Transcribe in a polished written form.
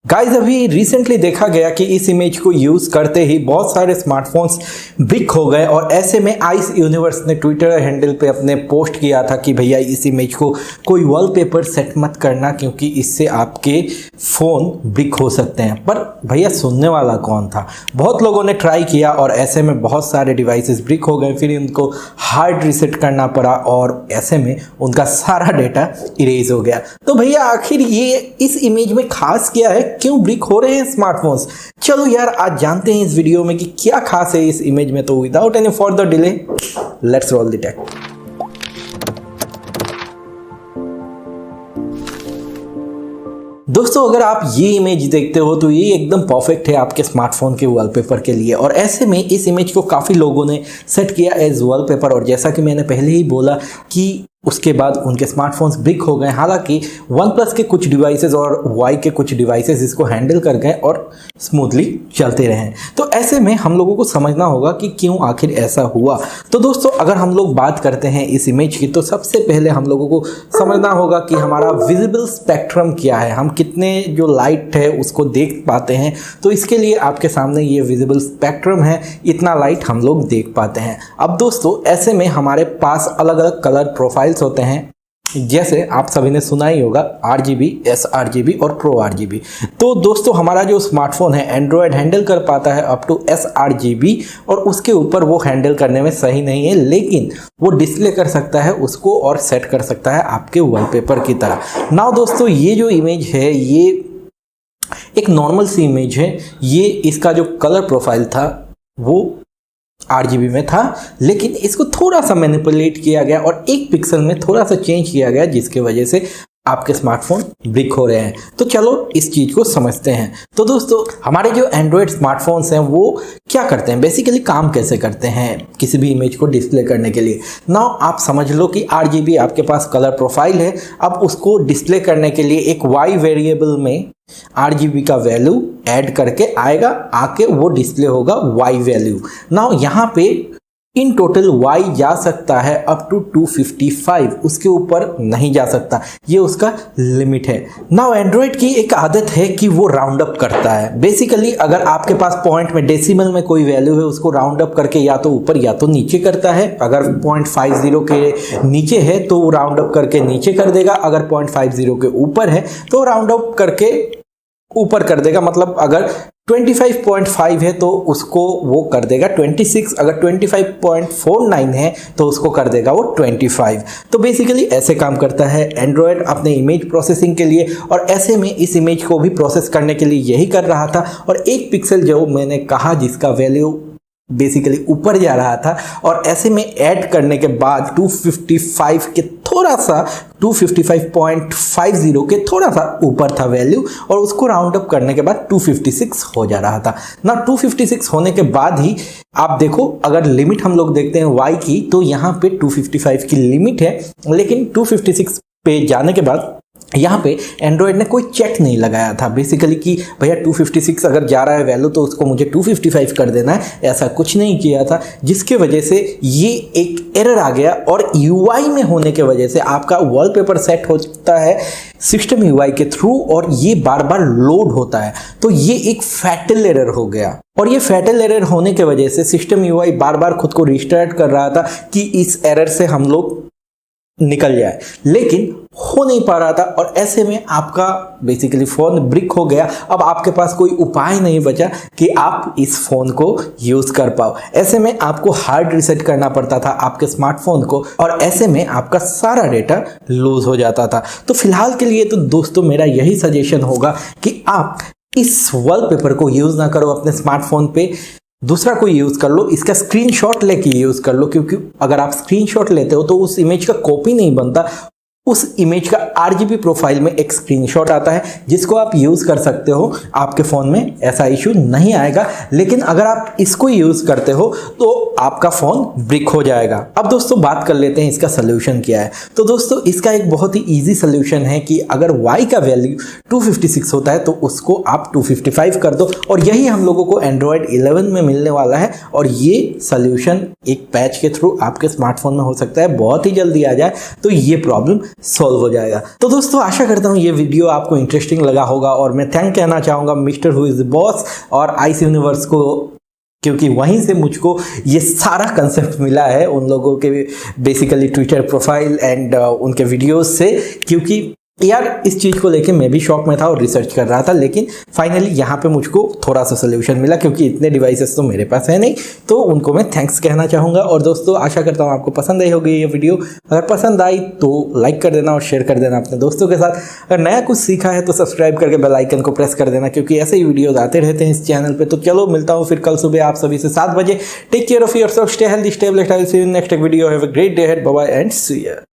Guys अभी recently देखा गया कि इस इमेज को यूज करते ही बहुत सारे स्मार्टफोन्स ब्रिक हो गए और ऐसे में आइस यूनिवर्स ने ट्विटर हैंडल पे अपने पोस्ट किया था कि भैया इस इमेज को कोई वॉलपेपर सेट मत करना क्योंकि इससे आपके फ़ोन ब्रिक हो सकते हैं। पर भैया सुनने वाला कौन था? बहुत लोगों ने ट्राई किया और ऐसे में बहुत सारे डिवाइसेस ब्रिक हो गए, फिर उनको हार्ड रीसेट करना पड़ा और ऐसे में उनका सारा डेटा इरेज हो गया। तो भैया आखिर ये इस इमेज में खास क्या है, क्यों ब्रिक हो रहे हैं स्मार्टफोन्स? चलो यार आज जानते हैं इस वीडियो में कि क्या खास है इस इमेज में। तो without any further delay let's roll the take. दोस्तों अगर आप ये इमेज देखते हो तो ये एकदम परफेक्ट है आपके स्मार्टफोन के वॉलपेपर के लिए और ऐसे में इस इमेज को काफ़ी लोगों ने सेट किया एज वॉलपेपर और जैसा कि मैंने पहले ही बोला कि उसके बाद उनके स्मार्टफोन्स ब्रिक हो गए। हालांकि OnePlus के कुछ डिवाइसेस और Y के कुछ डिवाइसेस इसको हैंडल कर गए और स्मूथली चलते रहे। तो ऐसे में हम लोगों को समझना होगा कि क्यों आखिर ऐसा हुआ। तो दोस्तों अगर हम लोग बात करते हैं इस इमेज की तो सबसे पहले हम लोगों को समझना होगा कि हमारा विजिबल स्पेक्ट्रम क्या है, हम कितने जो लाइट है उसको देख पाते हैं। तो इसके लिए आपके सामने ये विजिबल स्पेक्ट्रम है, इतना लाइट हम लोग देख पाते हैं। अब दोस्तों ऐसे में हमारे पास अलग अलग कलर प्रोफाइल होते हैं, जैसे आप सभी ने सुना ही होगा RGB, sRGB और Pro RGB। तो दोस्तों हमारा जो स्मार्टफोन है एंड्रॉयड हैंडल कर पाता है अप टू sRGB और उसके ऊपर वो हैंडल करने में सही नहीं है, लेकिन वो डिस्प्ले कर सकता है उसको और सेट कर सकता है आपके वॉलपेपर की तरह। नाउ दोस्तों ये जो इमेज है ये एक नॉर्मल सी इमेज है। ये इसका जो कलर प्रोफाइल था वो RGB में था, लेकिन इसको थोड़ा सा मैनिपुलेट किया गया और एक पिक्सल में थोड़ा सा चेंज किया गया जिसकी वजह से आपके स्मार्टफोन ब्रिक हो रहे हैं। तो चलो इस चीज़ को समझते हैं। तो दोस्तों हमारे जो एंड्रॉयड स्मार्टफोन्स हैं वो क्या करते हैं, बेसिकली काम कैसे करते हैं किसी भी इमेज को डिस्प्ले करने के लिए। नाउ आप समझ लो कि RGB आपके पास कलर प्रोफाइल है, अब उसको डिस्प्ले करने के लिए एक Y वेरिएबल में RGB का वैल्यू ऐड करके आएगा, आके वो डिस्प्ले होगा Y वैल्यू। नाउ यहाँ पे इन टोटल Y जा सकता है अप टू 255, उसके ऊपर नहीं जा सकता, ये उसका लिमिट है। नाउ एंड्रॉयड की एक आदत है कि वो राउंड अप करता है। बेसिकली अगर आपके पास पॉइंट में डेसिमल में कोई वैल्यू है उसको राउंड अप करके या तो ऊपर या तो नीचे करता है। अगर 0.50 के नीचे है तो वो राउंड अप करके नीचे कर देगा, अगर 0.50 के ऊपर है तो राउंड अप करके ऊपर कर देगा। मतलब अगर 25.5 है तो उसको वो कर देगा 26, अगर 25.49 है तो उसको कर देगा वो 25। तो बेसिकली ऐसे काम करता है एंड्रॉयड अपने इमेज प्रोसेसिंग के लिए और ऐसे में इस इमेज को भी प्रोसेस करने के लिए यही कर रहा था। और एक पिक्सल जो मैंने कहा जिसका वैल्यू बेसिकली ऊपर जा रहा था और ऐसे में ऐड करने के बाद 255 के थोड़ा सा 255.50 के थोड़ा सा ऊपर था वैल्यू और उसको राउंड अप करने के बाद 256 हो जा रहा था ना। 256 होने के बाद ही आप देखो, अगर लिमिट हम लोग देखते हैं Y की तो यहाँ पे 255 की लिमिट है, लेकिन 256 पे जाने के बाद यहाँ पे एंड्रॉयड ने कोई चेक नहीं लगाया था बेसिकली कि भैया 256 अगर जा रहा है वैल्यू तो उसको मुझे 255 कर देना है, ऐसा कुछ नहीं किया था, जिसके वजह से ये एक एरर आ गया। और UI में होने के वजह से आपका वॉलपेपर सेट होता है सिस्टम UI के थ्रू और ये बार बार लोड होता है, तो ये एक फैटल एरर हो गया। और ये फैटल एरर होने के वजह से सिस्टम UI बार बार खुद को रिस्टार्ट कर रहा था कि इस एरर से हम लोग निकल जाए, लेकिन हो नहीं पा रहा था और ऐसे में आपका बेसिकली फ़ोन ब्रिक हो गया। अब आपके पास कोई उपाय नहीं बचा कि आप इस फ़ोन को यूज़ कर पाओ। ऐसे में आपको हार्ड रीसेट करना पड़ता था आपके स्मार्टफोन को और ऐसे में आपका सारा डेटा लूज हो जाता था। तो फिलहाल के लिए तो दोस्तों मेरा यही सजेशन होगा कि आप इस वॉलपेपर को यूज़ ना करो अपने स्मार्टफोन पे, दूसरा कोई यूज़ कर लो, इसका स्क्रीनशॉट लेके यूज़ कर लो, क्योंकि अगर आप स्क्रीनशॉट लेते हो तो उस इमेज का कॉपी नहीं बनता, उस इमेज का RGB प्रोफाइल में एक स्क्रीनशॉट आता है जिसको आप यूज़ कर सकते हो, आपके फ़ोन में ऐसा इशू नहीं आएगा। लेकिन अगर आप इसको यूज़ करते हो तो आपका फ़ोन ब्रिक हो जाएगा। अब दोस्तों बात कर लेते हैं इसका सोल्यूशन क्या है। तो दोस्तों इसका एक बहुत ही ईजी सोल्यूशन है कि अगर Y का वैल्यू 256 होता है तो उसको आप 255 कर दो और यही हम लोगों को एंड्रॉयड 11 में मिलने वाला है और ये सोल्यूशन एक पैच के थ्रू आपके स्मार्टफोन में हो सकता है बहुत ही जल्दी आ जाए, तो ये प्रॉब्लम सॉल्व हो जाएगा। तो दोस्तों आशा करता हूँ ये वीडियो आपको इंटरेस्टिंग लगा होगा और मैं थैंक कहना चाहूँगा मिस्टर हु इज़ बॉस और आइस यूनिवर्स को, क्योंकि वहीं से मुझको ये सारा कंसेप्ट मिला है उन लोगों के बेसिकली ट्विटर प्रोफाइल एंड उनके वीडियोस से। क्योंकि यार इस चीज़ को लेके मैं भी शॉक में था और रिसर्च कर रहा था, लेकिन फाइनली यहाँ पे मुझको थोड़ा सा सोल्यूशन मिला, क्योंकि इतने डिवाइसेस तो मेरे पास है नहीं। तो उनको मैं थैंक्स कहना चाहूँगा। और दोस्तों आशा करता हूँ आपको पसंद आई होगी ये वीडियो। अगर पसंद आई तो लाइक कर देना और शेयर कर देना अपने दोस्तों के साथ। अगर नया कुछ सीखा है तो सब्सक्राइब करके बेल आइकन को प्रेस कर देना, क्योंकि ऐसे ही वीडियोज आते रहते हैं इस चैनल पर। तो चलो मिलता हूँ फिर कल सुबह आप सभी से 7 बजे। Take care of yourself, stay healthy, stay blessed. I will see you in next video. Have a great day ahead. Bye bye and see you.